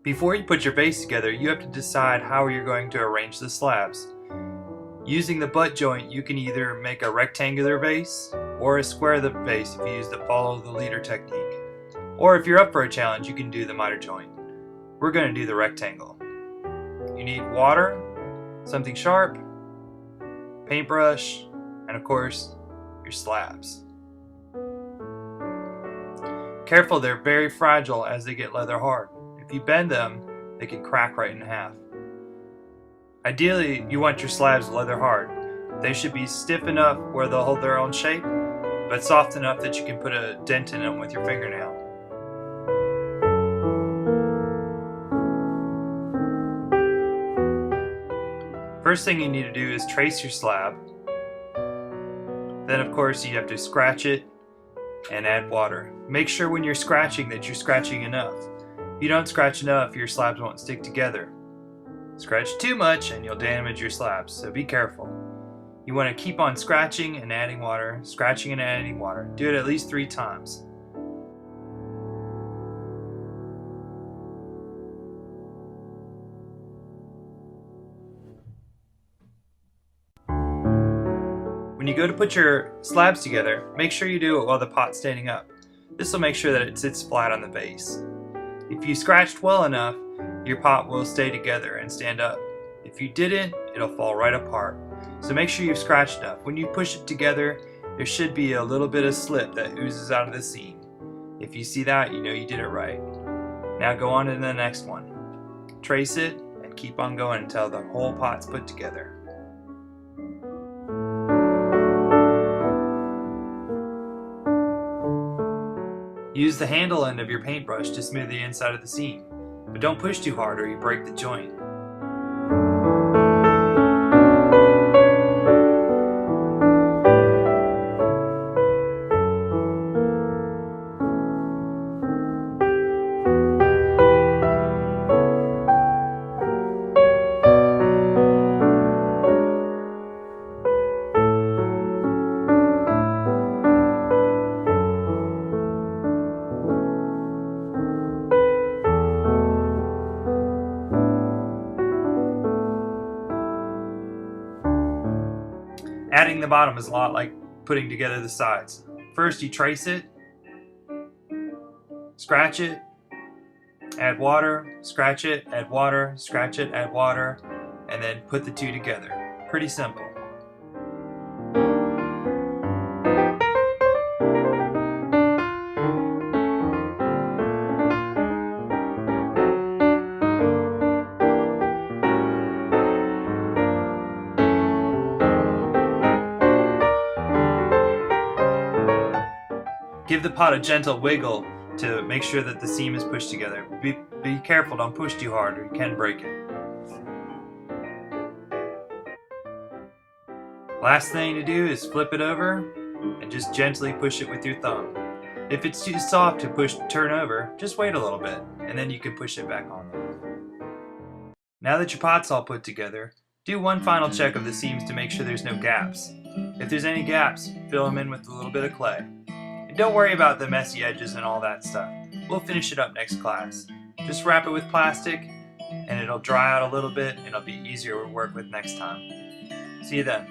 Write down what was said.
Before you put your vase together, you have to decide how you're going to arrange the slabs. Using the butt joint, you can either make a rectangular vase or a square vase if you use the follow the leader technique. Or if you're up for a challenge, you can do the miter joint. We're going to do the rectangle. You need water, something sharp, paintbrush, and of course, your slabs. Careful, they're very fragile as they get leather hard. If you bend them, they can crack right in half. Ideally, you want your slabs leather hard. They should be stiff enough where they'll hold their own shape, but soft enough that you can put a dent in them with your fingernail. First thing you need to do is trace your slab. Then of course you have to scratch it and add water. Make sure when you're scratching that you're scratching enough. If you don't scratch enough, your slabs won't stick together. Scratch too much and you'll damage your slabs, so be careful. You want to keep on scratching and adding water, scratching and adding water. Do it at least 3 times. When you go to put your slabs together, make sure you do it while the pot's standing up. This will make sure that it sits flat on the base. If you scratched well enough, your pot will stay together and stand up. If you didn't, it'll fall right apart. So make sure you've scratched enough. When you push it together, there should be a little bit of slip that oozes out of the seam. If you see that, you know you did it right. Now go on to the next one. Trace it and keep on going until the whole pot's put together. Use the handle end of your paintbrush to smooth the inside of the seam, but don't push too hard or you break the joint. Adding the bottom is a lot like putting together the sides. First you trace it, scratch it, add water, scratch it, add water, scratch it, add water, and then put the two together. Pretty simple. Give the pot a gentle wiggle to make sure that the seam is pushed together. Be careful, don't push too hard or you can break it. Last thing to do is flip it over and just gently push it with your thumb. If it's too soft to turn over, just wait a little bit and then you can push it back on. Now that your pot's all put together, do one final check of the seams to make sure there's no gaps. If there's any gaps, fill them in with a little bit of clay. And don't worry about the messy edges and all that stuff. We'll finish it up next class. Just wrap it with plastic and it'll dry out a little bit and it'll be easier to work with next time. See you then.